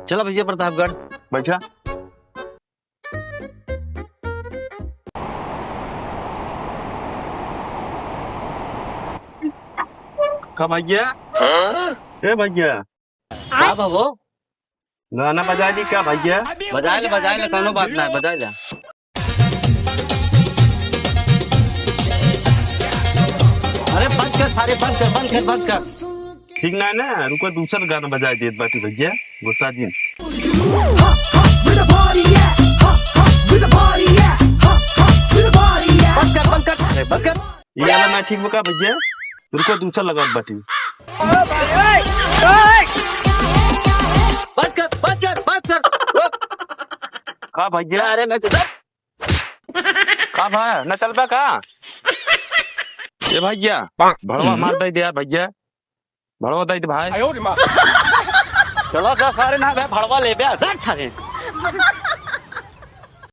चलो भैया प्रतापगढ़ बैठा। का भैया? ए भैया का बाबू गाना बजा दी क्या भैया? बजाए ले कोनो बात ना बजाए ले। अरे बंद कर सारे बंद कर। ठीक ना है ना, रुको दूसरा गाना बजा दिए बाटी भैया गुस्सा दिन। बंद कर सारे बंद कर। ये वाला मैं ठीक बका भैया, रुको दूसरा लगा बाटी। बंद कर का भैया? अरे मैं तुझे का भाई न चल बा का? ए भैया भड़वा मार दे यार भैया, भड़वा दे भाई। चलो सारे ना भड़वा ले बे सारे